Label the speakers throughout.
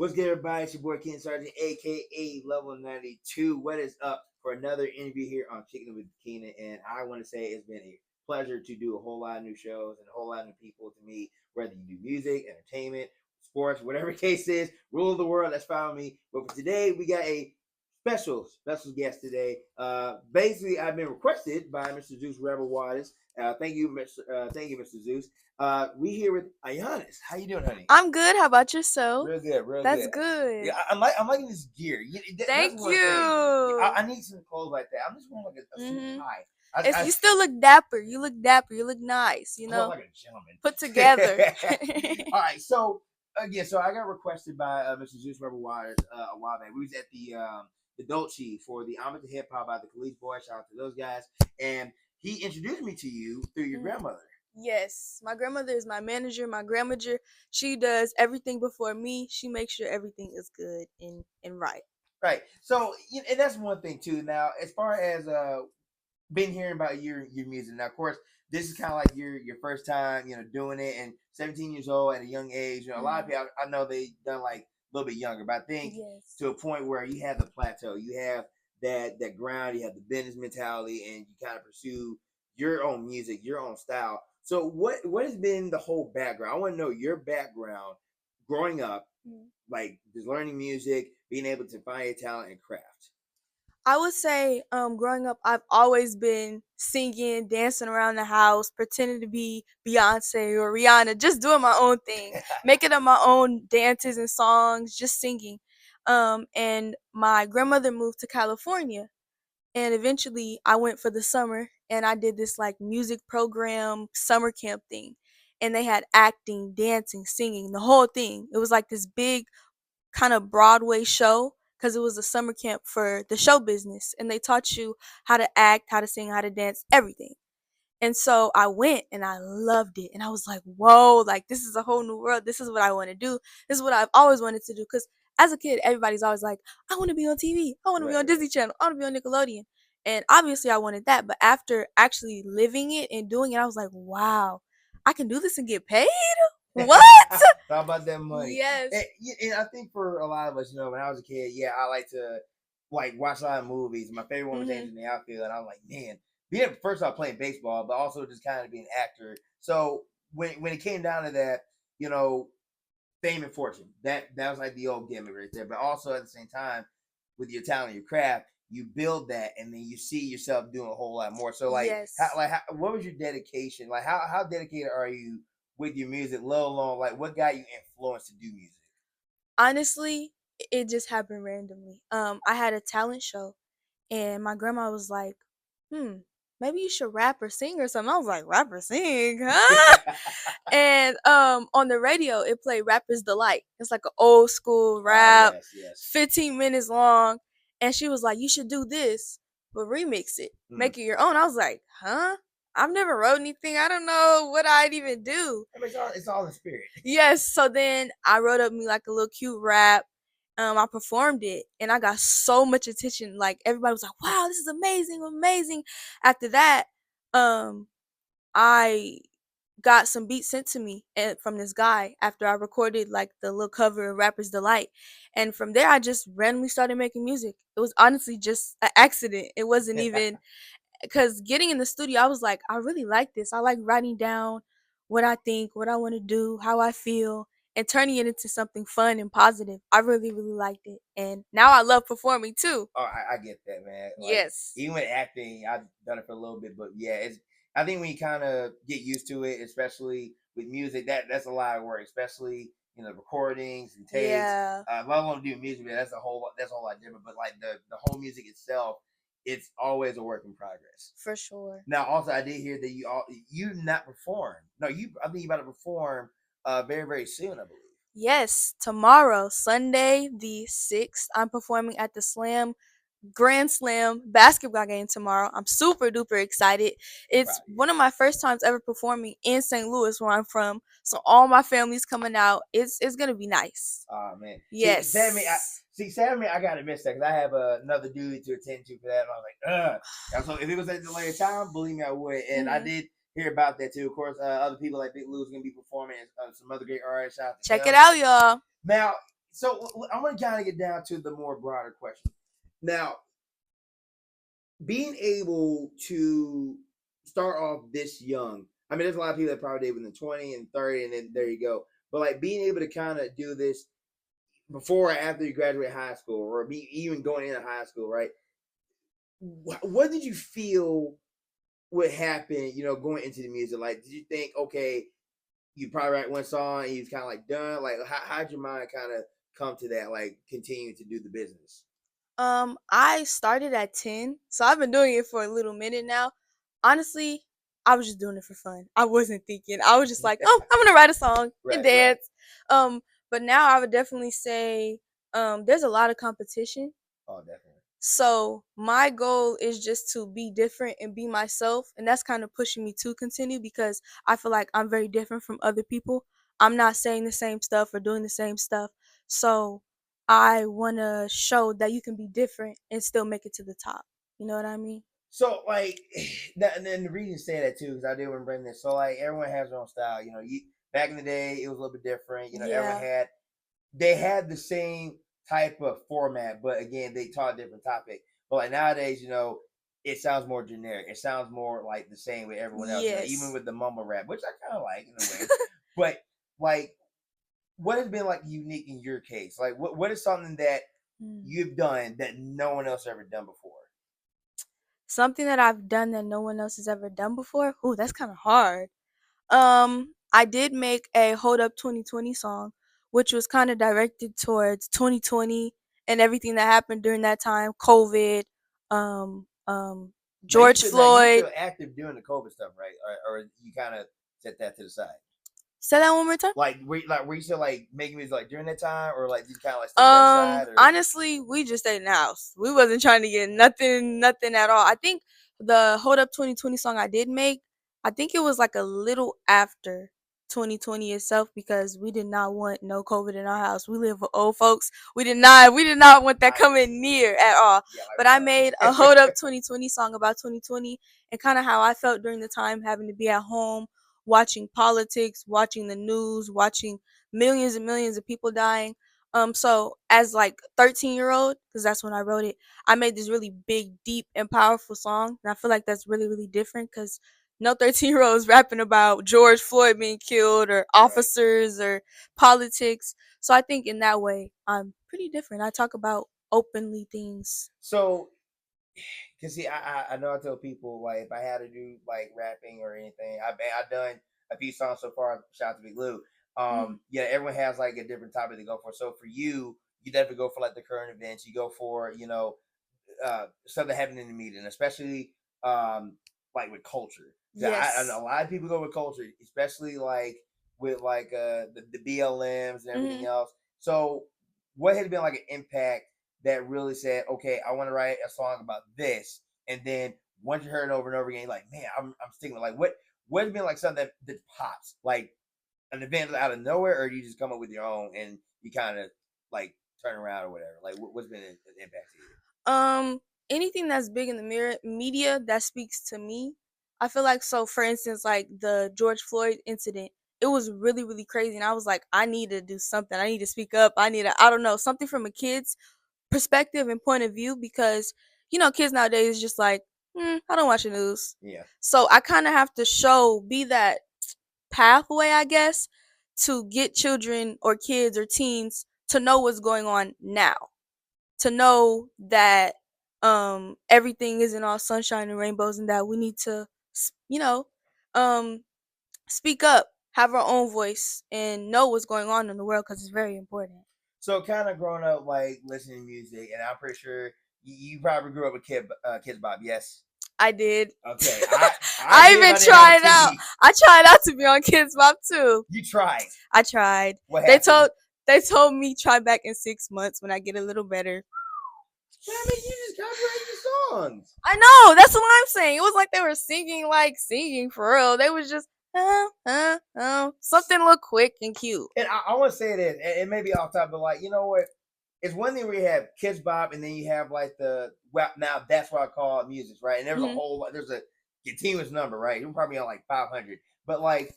Speaker 1: What's good, everybody? It's your boy Ken Sargent, aka Level 92. What is up for another interview here on Kicking It with Keenan? And I want to say it's been a pleasure to do a whole lot of new shows and a whole lot of new people to meet, whether you do music, entertainment, sports, whatever the case is, rule of the world, that's fine with me. But for today, we got a special guest today. Basically, I've been requested by Mr. Zeus Rebel Waters. Thank you, Mr. Zeus. We here with Iyyonce. How you doing, honey?
Speaker 2: I'm good. How about yourself?
Speaker 1: Real good,
Speaker 2: That's
Speaker 1: good.
Speaker 2: good.
Speaker 1: Yeah, I'm liking this gear.
Speaker 2: Thank
Speaker 1: That's one
Speaker 2: you.
Speaker 1: thing. I need some clothes like that. I'm just wearing like a suit tie.
Speaker 2: You still look dapper. You look dapper. You look nice. You
Speaker 1: I
Speaker 2: know,
Speaker 1: look like a gentleman.
Speaker 2: put together.
Speaker 1: All right, so again, so I got requested by Mr. Zeus Rebel Waters a while back. We was at the Dolce for the Homage to Hip Hop by the Khalid Boys. Shout out to those guys. And he introduced me to you through your grandmother.
Speaker 2: Yes, my grandmother is my manager, my grandmother. She does everything before me. She makes sure everything is good and right.
Speaker 1: Right. So, and that's one thing too. Now, as far as been hearing about your music. Now, of course, this is kind of like your first time, doing it. And 17 years old at a young age, a lot of people, I know they done like a little bit younger, but I think to a point where you have the plateau, you have that ground, you have the business mentality, and you kind of pursue your own music, your own style. So what has been the whole background? I want to know your background growing up, like just learning music, being able to find your talent and craft.
Speaker 2: I would say, growing up, I've always been singing, dancing around the house, pretending to be Beyonce or Rihanna, just doing my own thing, making up my own dances and songs, just singing. And my grandmother moved to California, and eventually I went for the summer, and I did this like music program summer camp thing, and they had acting, dancing, singing, the whole thing. It was like this big kind of Broadway show because it was a summer camp for the show business, and they taught you how to act, how to sing, how to dance, everything. And so I went and I loved it, and I was like, whoa, like this is a whole new world. This is what I want to do. This is what I've always wanted to do. Because as a kid, everybody's always like, I want to be on TV. I want to be on Disney Channel. I want to be on Nickelodeon. And obviously I wanted that, but after actually living it and doing it, I was like, wow, I can do this and get paid. What?
Speaker 1: Thought about that money.
Speaker 2: Yes.
Speaker 1: And I think for a lot of us, when I was a kid, I like to watch a lot of movies. My favorite one was Angel in the Outfield, and I was like, man, being first off playing baseball, but also just kind of being an actor. So when it came down to that, fame and fortune, that was like the old gimmick right there. But also at the same time, with your talent, your craft, you build that, and then you see yourself doing a whole lot more. So what was your dedication? Like how dedicated are you with your music, let alone like what got you influenced to do music?
Speaker 2: Honestly, it just happened randomly. I had a talent show, and my grandma was like, maybe you should rap or sing or something. I was like, rap or sing, huh? And on the radio it played Rapper's Delight. It's like an old school rap, 15 minutes long. And she was like, you should do this, but remix it, make it your own. I was like, huh? I've never wrote anything. I don't know what I'd even do.
Speaker 1: I mean, it's all in spirit.
Speaker 2: Yes. So then I wrote up me like a little cute rap. I performed it, and I got so much attention. Like everybody was like, wow, this is amazing, amazing. After that, I got some beats sent to me and from this guy after I recorded like the little cover of Rapper's Delight. And from there I just randomly started making music. It was honestly just an accident. It wasn't even because getting in the studio, I was like, I really like this. I like writing down what I think, what I want to do, how I feel, and turning it into something fun and positive. I really, really liked it. And now I love performing too.
Speaker 1: Oh, I get that, man.
Speaker 2: Yes.
Speaker 1: Even with acting, I've done it for a little bit, but I think when you kind of get used to it, especially with music, that's a lot of work, especially recordings and takes.
Speaker 2: Yeah.
Speaker 1: If I want to do music, that's a whole lot different. But like the whole music itself, it's always a work in progress.
Speaker 2: For sure.
Speaker 1: Now, also, I did hear that you not perform. No, I think you about to perform very, very soon, I believe.
Speaker 2: Yes, tomorrow, Sunday the 6th, I'm performing at the Grand Slam basketball game tomorrow. I'm super duper excited. It's one of my first times ever performing in St. Louis, where I'm from. So all my family's coming out. It's gonna be nice.
Speaker 1: Oh man.
Speaker 2: Yes.
Speaker 1: Saturday, I gotta miss that because I have another duty to attend to for that. And I was like, ugh. So if it was at the later time, believe me, I would. And I did hear about that too. Of course, other people like Big Lou's gonna be performing. Some other great artists out there.
Speaker 2: Check it out, y'all.
Speaker 1: Now, So I want to kind of get down to the more broader question. Now, being able to start off this young, I mean, there's a lot of people that probably did within 20 and 30, and then there you go. But like being able to kind of do this before or after you graduate high school, or be even going into high school, right? What did you feel would happen, going into the music? Like, did you think, okay, you probably write one song and you kind of like done? Like, how'd your mind kind of come to that, like, continue to do the business?
Speaker 2: I started at 10, so I've been doing it for a little minute now. Honestly, I was just doing it for fun. I wasn't thinking. I was just like, "Oh, I'm gonna write a song and
Speaker 1: Right, right.
Speaker 2: dance." But now I would definitely say, there's a lot of competition.
Speaker 1: Oh, definitely.
Speaker 2: So my goal is just to be different and be myself, and that's kind of pushing me to continue because I feel like I'm very different from other people. I'm not saying the same stuff or doing the same stuff. So I want to show that you can be different and still make it to the top. You know what I mean?
Speaker 1: So, like, that, and then the reason you say that too, because I did want to bring this. So, like, everyone has their own style. Back in the day, it was a little bit different. Everyone
Speaker 2: Yeah.
Speaker 1: they had the same type of format, but again, they taught a different topic. But like nowadays, it sounds more generic. It sounds more like the same with everyone else. Even
Speaker 2: Yes.
Speaker 1: with the mumble rap, which I kind of like in a way. But like, what has been like unique in your case? Like, what is something that
Speaker 2: Mm.
Speaker 1: you've done that no one else ever done before?
Speaker 2: Something that I've done that no one else has ever done before. Ooh, that's kind of hard. I did make a Hold Up 2020 song, which was kind of directed towards 2020 and everything that happened during that time, COVID, um, um, George
Speaker 1: Now you
Speaker 2: Floyd.
Speaker 1: still active doing the COVID stuff, right? Or you kind of set that to the side.
Speaker 2: Say that one more time.
Speaker 1: Were you still like making music like during that time, or like did you kind of like step that aside, or?
Speaker 2: Honestly, we just stayed in the house. We wasn't trying to get nothing at all. I think the Hold Up 2020 song I did make, I think it was like a little after 2020 itself because we did not want no COVID in our house. We live with old folks. We did not want that
Speaker 1: I understand.
Speaker 2: coming near at all.
Speaker 1: Yeah,
Speaker 2: But I made a Hold
Speaker 1: like
Speaker 2: Up 2020 song about 2020 and kind of how I felt during the time having to be at home, watching politics, watching the news, watching millions and millions of people dying. So as like 13-year-old, because that's when I wrote it, I made this really big, deep, and powerful song. And I feel like that's really, really different because no 13-year-old is rapping about George Floyd being killed or
Speaker 1: right.
Speaker 2: officers or politics. So I think in that way, I'm pretty different. I talk about openly things.
Speaker 1: So, cause see, I know I tell people like if I had to do like rapping or anything, I've done a few songs so far. Shout out to Big Lou.
Speaker 2: Mm.
Speaker 1: Yeah, everyone has like a different topic to go for. So for you, you definitely go for like the current events. You go for stuff that happened in the media, and especially like with culture. I
Speaker 2: Yes.
Speaker 1: know a lot of people go with culture, especially like with like the BLMs and everything
Speaker 2: Hmm.
Speaker 1: else. So, what has been like an impact that really said, okay, I want to write a song about this, and then once you heard it over and over again, you're like, man, I'm sticking with like what has been like something that pops like an event out of nowhere, or do you just come up with your own and you kind of like turn around or whatever? Like, what's been an impact to you?
Speaker 2: Um, Anything that's big in the media that speaks to me, I feel like so. For instance, like the George Floyd incident, it was really really crazy, and I was like, I need to do something. I need to speak up. I don't know, something from a kid's perspective and point of view because kids nowadays just like, I don't watch the news.
Speaker 1: Yeah.
Speaker 2: So I kind of have to be that pathway, I guess, to get children or kids or teens to know what's going on now, to know that everything isn't all sunshine and rainbows and that we need to you know um speak up, have our own voice, and know what's going on in the world because it's very important.
Speaker 1: So kind of growing up like listening to music, and I'm pretty sure you probably grew up with Kids Bob. Yes.
Speaker 2: I did.
Speaker 1: Okay. I
Speaker 2: I
Speaker 1: did,
Speaker 2: even
Speaker 1: but I didn't have a
Speaker 2: tried out.
Speaker 1: TV.
Speaker 2: I tried out to be on Kids Bop too.
Speaker 1: You tried.
Speaker 2: I tried.
Speaker 1: What
Speaker 2: They
Speaker 1: happened?
Speaker 2: told me try back in 6 months when I get a little better.
Speaker 1: I mean, you just copyright the songs.
Speaker 2: I know. That's what I'm saying. It was like they were singing for real. They was just something look quick and cute.
Speaker 1: And I want to say this, and it may be off top, but like, you know what? It's one thing where you have Kids Bop, and then you have like now that's what I call music, right? And there's
Speaker 2: Hmm.
Speaker 1: there's a continuous number, right? You're probably on like 500, but like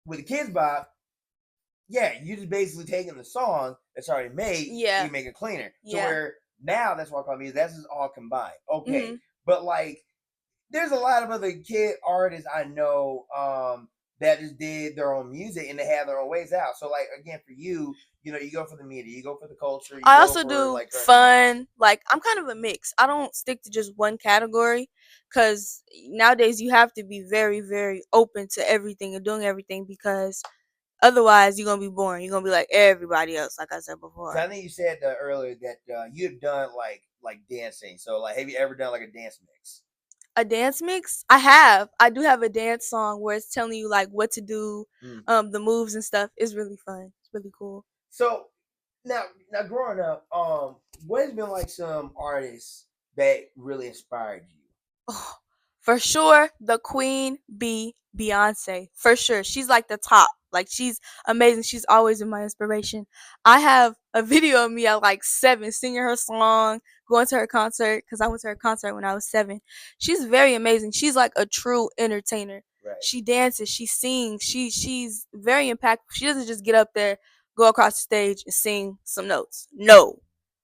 Speaker 1: with the Kids Bop, yeah, you just basically taking the song that's already made and
Speaker 2: Yeah.
Speaker 1: you make it cleaner. So
Speaker 2: Yeah.
Speaker 1: where now that's what I call music. That's just all combined. Okay,
Speaker 2: Mhm.
Speaker 1: but like there's a lot of other kid artists I know that just did their own music and they have their own ways out. So like again for you, you go for the media, you go for the culture, you
Speaker 2: I
Speaker 1: go
Speaker 2: also
Speaker 1: for
Speaker 2: do
Speaker 1: like current events.
Speaker 2: fun. Like I'm kind of a mix. I don't stick to just one category cuz nowadays you have to be very very open to everything and doing everything because otherwise you're going to be boring. You're going to be like everybody else like I said
Speaker 1: So
Speaker 2: before.
Speaker 1: I think you said earlier that you've done like dancing. So like, have you ever done like a dance mix?
Speaker 2: A dance mix? I have. I do have a dance song where it's telling you like what to do,
Speaker 1: Mm.
Speaker 2: the moves and stuff. It's really fun. It's really cool.
Speaker 1: So now growing up, what has been like some artists that really inspired you?
Speaker 2: Oh, for sure, the queen bee, Beyonce. For sure. She's like the top. Like she's amazing. She's always been my inspiration. I have a video of me at like 7 singing her song, going to her concert because I went to her concert when I was 7. She's very amazing. She's like a true entertainer.
Speaker 1: Right.
Speaker 2: She dances, she sings, she's very impactful. She doesn't just get up there, go across the stage and sing some notes. No.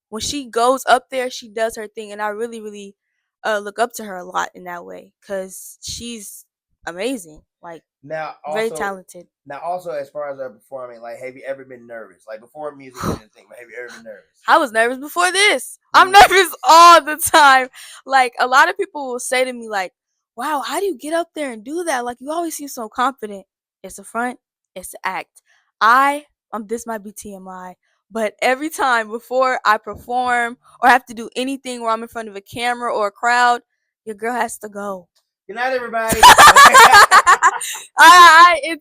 Speaker 2: When she goes up there, she does her thing and I really really look up to her a lot in that way because she's amazing, like
Speaker 1: Now
Speaker 2: very
Speaker 1: also
Speaker 2: talented.
Speaker 1: now also as far as performing, like have you ever been nervous? Like before music and anything, but have you ever been nervous?
Speaker 2: I was nervous before this. I'm
Speaker 1: Mm.
Speaker 2: nervous all the time. Like a lot of people will say to me like, "Wow, how do you get up there and do that? Like you always seem so confident." It's a front, it's the act. I this might be TMI, but every time before I perform or have to do anything where I'm in front of a camera or a crowd, your girl has to go.
Speaker 1: Good night, everybody.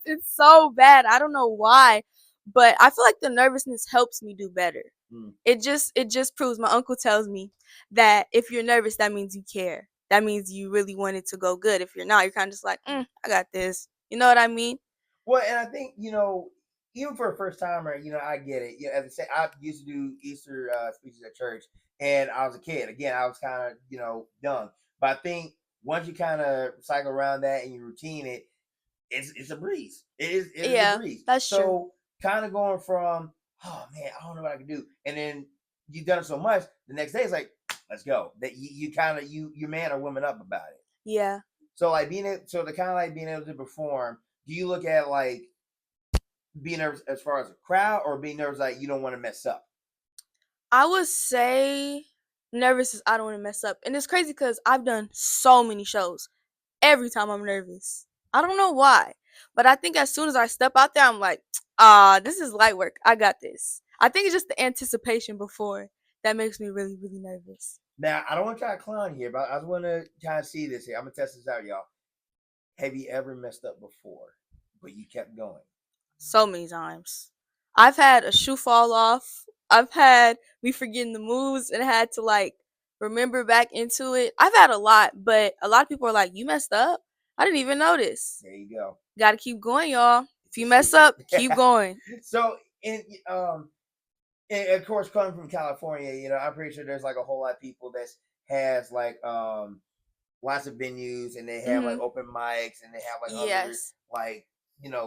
Speaker 2: It's so bad. I don't know why, but I feel like the nervousness helps me do better.
Speaker 1: Mm.
Speaker 2: It just proves. My uncle tells me that if you're nervous, that means you care. That means you really want it to go good. If you're not, you're kind of just like, I got this. You know what I mean?
Speaker 1: Well, and I think even for a first timer, I get it. As I say, I used to do Easter speeches at church, and I was a kid. Again, I was kind of young, but I think once you kind of cycle around that and you routine it, it's a breeze. It is a
Speaker 2: Yeah,
Speaker 1: breeze.
Speaker 2: that's true.
Speaker 1: So kind of going from man, I don't know what I can do, and then you've done it so much, the next day it's like let's go. That you kind of you man or woman up about it.
Speaker 2: Yeah.
Speaker 1: So like so the kind of like being able to perform. Do you look at like being nervous as far as a crowd or being nervous like you don't want to mess up?
Speaker 2: I would say nervous is I don't want to mess up. And it's crazy because I've done so many shows. Every time I'm nervous. I don't know why. But I think as soon as I step out there, I'm like, this is light work. I got this. I think it's just the anticipation before that makes me really, really nervous.
Speaker 1: Now I don't want to try to clown here, but I just want to kind of see this here. I'm gonna test this out, y'all. Have you ever messed up before, but you kept going?
Speaker 2: So many times. I've had a shoe fall off. I've had me forgetting the moves and had to like remember back into it. I've had a lot, but a lot of people are like, you messed up? I didn't even notice.
Speaker 1: There you go.
Speaker 2: Gotta keep going, y'all. If
Speaker 1: It's
Speaker 2: you
Speaker 1: a
Speaker 2: mess
Speaker 1: secret.
Speaker 2: up, keep going.
Speaker 1: So and of course, coming from California, I'm pretty sure there's like a whole lot of people that has like lots of venues and they have like
Speaker 2: Hmm.
Speaker 1: open mics and they have like other
Speaker 2: Yes.
Speaker 1: like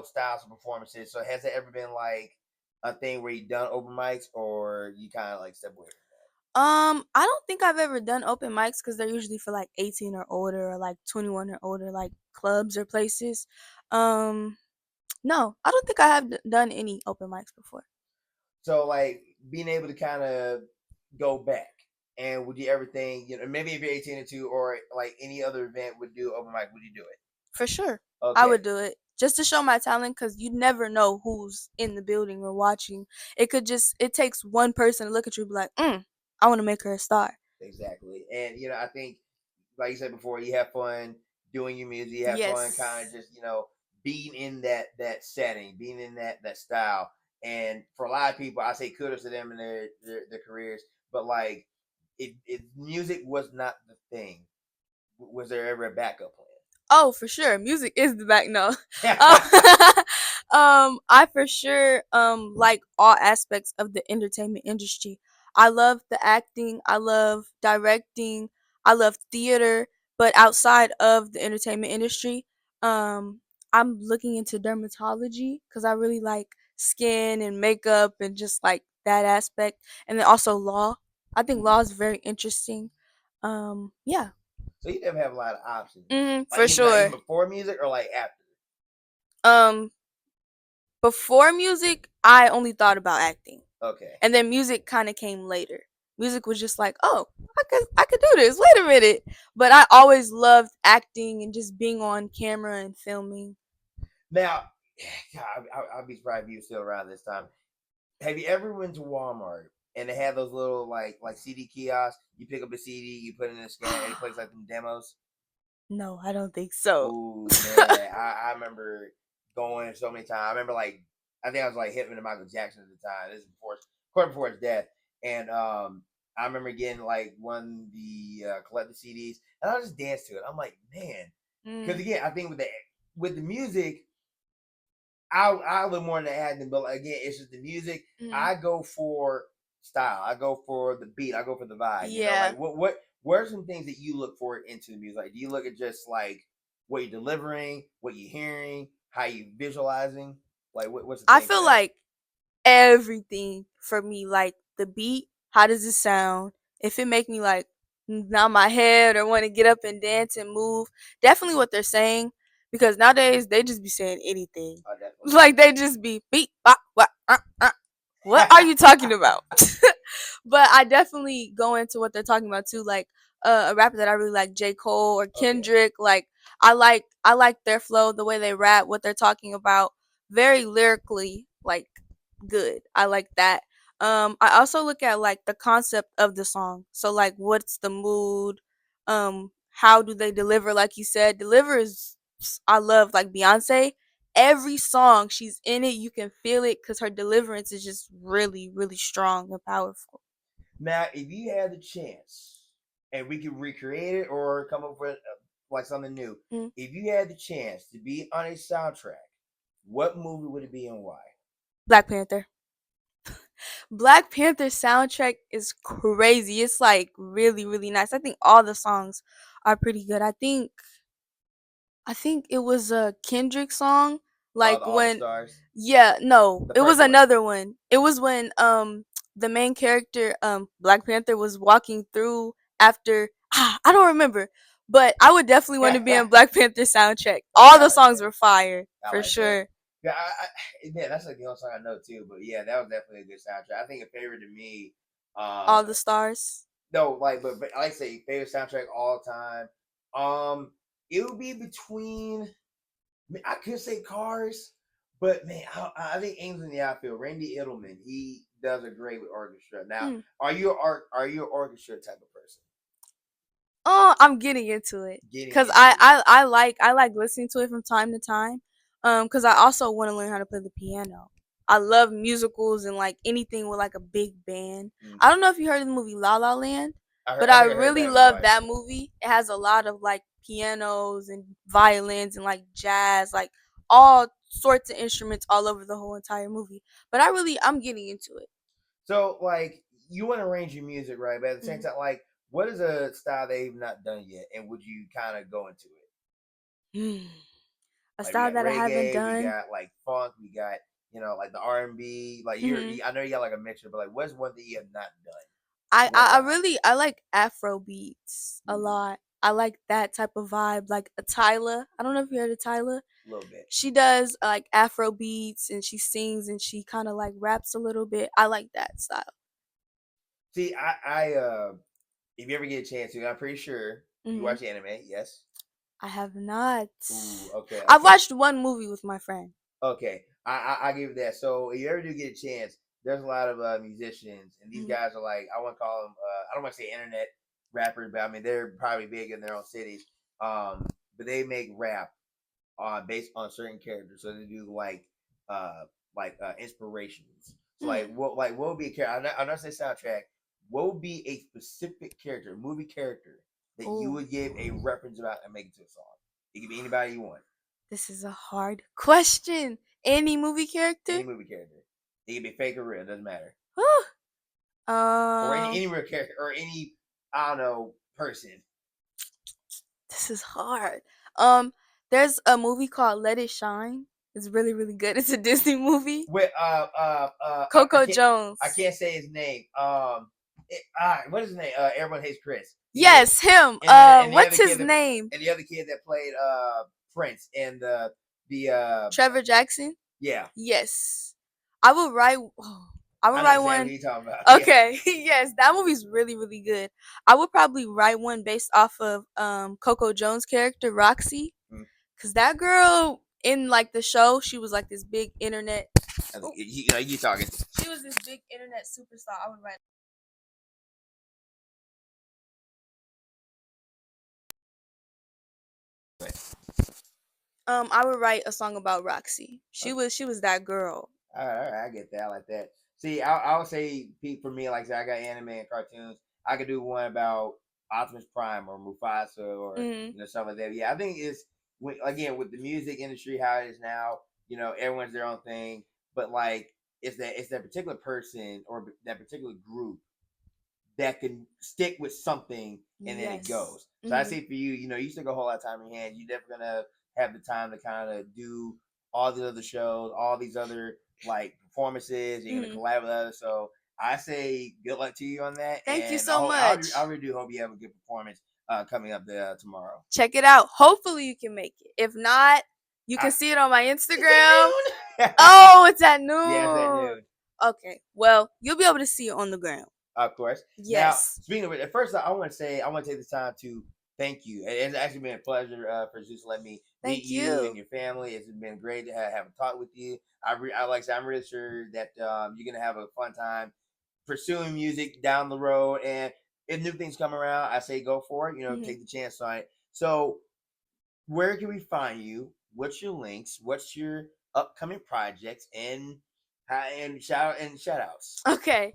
Speaker 1: styles of performances. So has it ever been like a thing where you done open mics or you kind of like step away from
Speaker 2: I don't think I've ever done open mics because they're usually for like 18 or older or like 21 or older, like clubs or places. Um, no, I don't think I have done any open mics before.
Speaker 1: so like being able to kind of go back and would you ever think maybe if you're 18 or 2 or like any other event would do open mic would you do it?
Speaker 2: For sure, I
Speaker 1: Okay.
Speaker 2: would do it just to show my talent because you never know who's in the building or watching. It takes one person to look at you and be like, I want to make her a star.
Speaker 1: Exactly. And I think like you said before, you have fun doing your music, you have fun kind of
Speaker 2: Yes.
Speaker 1: just, being in that setting, being in that style. And for a lot of people, I say kudos to them in their careers. But like it music was not the thing. Was there ever a backup
Speaker 2: Oh, for sure. Music is the back. No.
Speaker 1: plan?
Speaker 2: Um, I for sure like all aspects of the entertainment industry. I love the acting. I love directing. I love theater. But outside of the entertainment industry, um, I'm looking into dermatology because I really like skin and makeup and just like that aspect. And then also law. I think law is very interesting. Yeah.
Speaker 1: So you never have a lot of options.
Speaker 2: For
Speaker 1: Like even
Speaker 2: sure.
Speaker 1: before music or like after.
Speaker 2: Um, Before music, I only thought about acting.
Speaker 1: Okay.
Speaker 2: And then music kind of came later. Music was just like, oh, I could do this. Wait a minute. But I always loved acting and just being on camera and filming.
Speaker 1: Now, God, I'll be surprised if you were still around this time. Have you ever went to Walmart and they have those little like CD kiosks? You pick up a CD, you put it in a scan, and it plays like some demos.
Speaker 2: No, I don't think so.
Speaker 1: Ooh man, I remember going so many times. I remember like I think I was like hitting to Michael Jackson at the time. This is quite before his death, and I remember getting like one of the collected CDs, and I just danced to it. I'm like, man, because again, I think with the music, I look more into acting, but again, it's just the music. I go for style. I go for the beat. I go for the vibe. You know, like what are some things that you look for into the music? Like, do you look at just like what you're delivering, what you're hearing, how you visualizing? Like, what's the
Speaker 2: I
Speaker 1: thing for
Speaker 2: feel
Speaker 1: that?
Speaker 2: like everything for me, like the beat, how does it sound? If it make me like nod my head or want to get up and dance and move, definitely what they're saying. Because nowadays they just be saying anything.
Speaker 1: Oh, definitely.
Speaker 2: Like they just be beat, bop, what are you talking about? But I definitely go into what they're talking about too. Like a rapper that I really like, J. Cole or Kendrick. Like I like their flow, the way they rap, what they're talking about, very lyrically, like good. I like that. I also look at like the concept of the song. So like what's the mood? How do they deliver? Like you said, deliver is I love like Beyonce. Every song she's in it, you can feel it because her deliverance is just really, really strong and powerful.
Speaker 1: Now, if you had the chance, and we could recreate it or come up with like something new,
Speaker 2: Mm.
Speaker 1: if you had the chance to be on a soundtrack, what movie would it be and why?
Speaker 2: Black Panther. Black Panther soundtrack is crazy. It's like really, really nice. I think all the songs are pretty good. I think it was a Kendrick song. Like
Speaker 1: All the
Speaker 2: when
Speaker 1: stars.
Speaker 2: yeah, no,
Speaker 1: The
Speaker 2: it was
Speaker 1: first one.
Speaker 2: another one. It was when the main character Black Panther was walking through after I don't remember. But I would definitely want to be in Black Panther soundtrack.
Speaker 1: That's
Speaker 2: All the
Speaker 1: solid,
Speaker 2: songs
Speaker 1: man.
Speaker 2: were fire
Speaker 1: I
Speaker 2: for
Speaker 1: like that.
Speaker 2: sure.
Speaker 1: Yeah, man, that's like the only song I know too. But yeah, that was definitely a good soundtrack. I think a favorite to me,
Speaker 2: All the stars.
Speaker 1: no, like, but I like to say favorite soundtrack all time. It would be between. I could say Cars, but man, I think Angels in the Outfield. Randy Edelman, he does a great with orchestra. Now,
Speaker 2: Mm.
Speaker 1: are you an orchestra type of person?
Speaker 2: Oh, I'm getting into it
Speaker 1: Getting
Speaker 2: because
Speaker 1: into
Speaker 2: I,
Speaker 1: it.
Speaker 2: I I like I like listening to it from time to time. Because I also want to learn how to play the piano. I love musicals and like anything with like a big band. I don't know if you heard of the movie La La Land, but
Speaker 1: I
Speaker 2: I
Speaker 1: think I heard
Speaker 2: really
Speaker 1: that with my
Speaker 2: love
Speaker 1: wife.
Speaker 2: that movie. It has a lot of like pianos and violins and like jazz, like all sorts of instruments all over the whole entire movie. But I'm getting into it.
Speaker 1: So, like, you want to arrange your music, right? But at the same
Speaker 2: Mhm.
Speaker 1: time, like, what is a style they've not done yet, and would you kind of go into it?
Speaker 2: A
Speaker 1: Like, we
Speaker 2: style
Speaker 1: got
Speaker 2: that I haven't
Speaker 1: reggae, we
Speaker 2: done.
Speaker 1: got like funk, we got like the R&B. Like,
Speaker 2: Mhm.
Speaker 1: I know you got like a mixture, but like, what's one thing you have not done?
Speaker 2: I,
Speaker 1: One
Speaker 2: I I
Speaker 1: style,
Speaker 2: really I like Afro beats a
Speaker 1: ooh,
Speaker 2: lot. I like that type of vibe, like a Tyla. I don't know if you heard of Tyla.
Speaker 1: a little bit.
Speaker 2: She does like Afro beats and she sings and she kind of like raps a little bit. I like that style.
Speaker 1: See, if you ever get a chance to, I'm pretty sure you
Speaker 2: Hmm.
Speaker 1: watch anime. Yes.
Speaker 2: I have not.
Speaker 1: Ooh, okay,
Speaker 2: I've
Speaker 1: okay.
Speaker 2: watched one movie with my friend.
Speaker 1: Okay, I give you that. So if you ever do get a chance, there's a lot of musicians, and these
Speaker 2: Hmm.
Speaker 1: guys are like I want to call them. I don't want to say internet rappers, but I mean they're probably big in their own cities. But they make rap based on certain characters. So they do uh inspirations. So
Speaker 2: Mm.
Speaker 1: what would be a character? I'm not saying soundtrack. What would be a specific character, movie character that you
Speaker 2: Oh,
Speaker 1: would give a reference about and make it to a song? It could be anybody you want.
Speaker 2: this is a hard question. Any movie character?
Speaker 1: Any movie character. It can be fake or real, it doesn't matter.
Speaker 2: Whew.
Speaker 1: Or
Speaker 2: Um,
Speaker 1: any real character or any I don't know person.
Speaker 2: this is hard. Um, there's a movie called Let It Shine. It's really, really good. It's a Disney movie.
Speaker 1: With
Speaker 2: Coco Jones.
Speaker 1: I can't say his name. What is his name? Everyone hates Chris.
Speaker 2: Yes, him.
Speaker 1: And
Speaker 2: What's his name?
Speaker 1: And the other kid that played Prince and the
Speaker 2: Trevor Jackson.
Speaker 1: Yeah.
Speaker 2: Yes, I will write. I would write one.
Speaker 1: What you talking about.
Speaker 2: Okay, yes, that movie's really, really good. I would probably write one based off of Coco Jones' character Roxy, cause that girl in like the show, she was like this big internet.
Speaker 1: You talking?
Speaker 2: She was this big internet superstar. I would write. I would write a song about Roxy. She was that girl.
Speaker 1: All right, I get that. I like that. See, I would say for me, like I said, I got anime and cartoons. I could do one about Optimus Prime or Mufasa or stuff like that. Yeah, I think it's again with the music industry how it is now. Everyone's their own thing, but like it's that particular person or that particular group that can stick with something and then it goes. So I say for you, you stick a whole lot of time in your hand. You're definitely gonna have the time to kind of do all the other shows, all these other like performances. You're gonna collab with others. So I say good luck to you on that.
Speaker 2: Thank you so much.
Speaker 1: I really do hope you have a good performance coming up tomorrow.
Speaker 2: Check it out. Hopefully you can make it. If not, you can see it on my Instagram. Oh, it's at noon.
Speaker 1: Yeah, it's at noon.
Speaker 2: Okay. Well, you'll be able to see it on the ground.
Speaker 1: Of course.
Speaker 2: Yes.
Speaker 1: Now, speaking of it, at first I want to take this time to thank you. It's actually been a pleasure for Zeus to let me meet you and your family. It's been great to have a talk with you. I like I said, I'm really sure that you're gonna have a fun time pursuing music down the road. And if new things come around, I say go for it. Take the chance on it. So, where can we find you? What's your links? What's your upcoming projects and shout outs?
Speaker 2: Okay.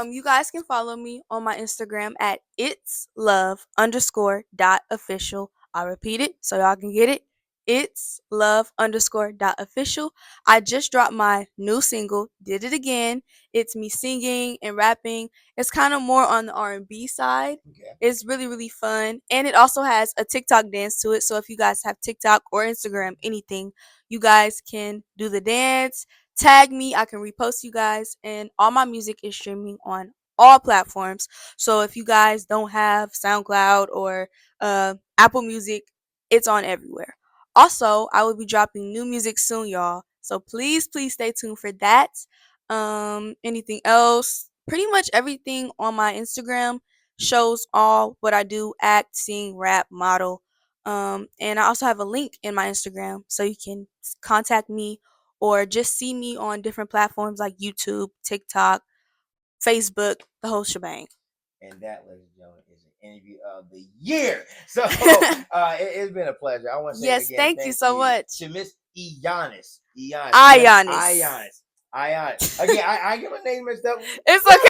Speaker 2: You guys can follow me on my Instagram at itslove_.official. I'll repeat it so y'all can get it. It's love_.official. I just dropped my new single, Did It Again. It's me singing and rapping. It's kind of more on the R&B side. Okay. It's really, really fun. And it also has a TikTok dance to it. So if you guys have TikTok or Instagram, anything, you guys can do the dance. Tag me, I can repost you guys, and all my music is streaming on all platforms. So if you guys don't have SoundCloud or Apple Music, it's on everywhere. Also, I will be dropping new music soon, y'all. So please, please stay tuned for that. Anything else? Pretty much everything on my Instagram shows all what I do: act, sing, rap, model. And I also have a link in my Instagram so you can contact me or just see me on different platforms like YouTube, TikTok, Facebook, the whole shebang.
Speaker 1: And that, ladies and gentlemen, is an interview of the year. So it's been a pleasure. I want to say again,
Speaker 2: thank you so much
Speaker 1: to Miss Iyyonce.
Speaker 2: Iyyonce.
Speaker 1: Again, I give a name messed up.
Speaker 2: It's okay.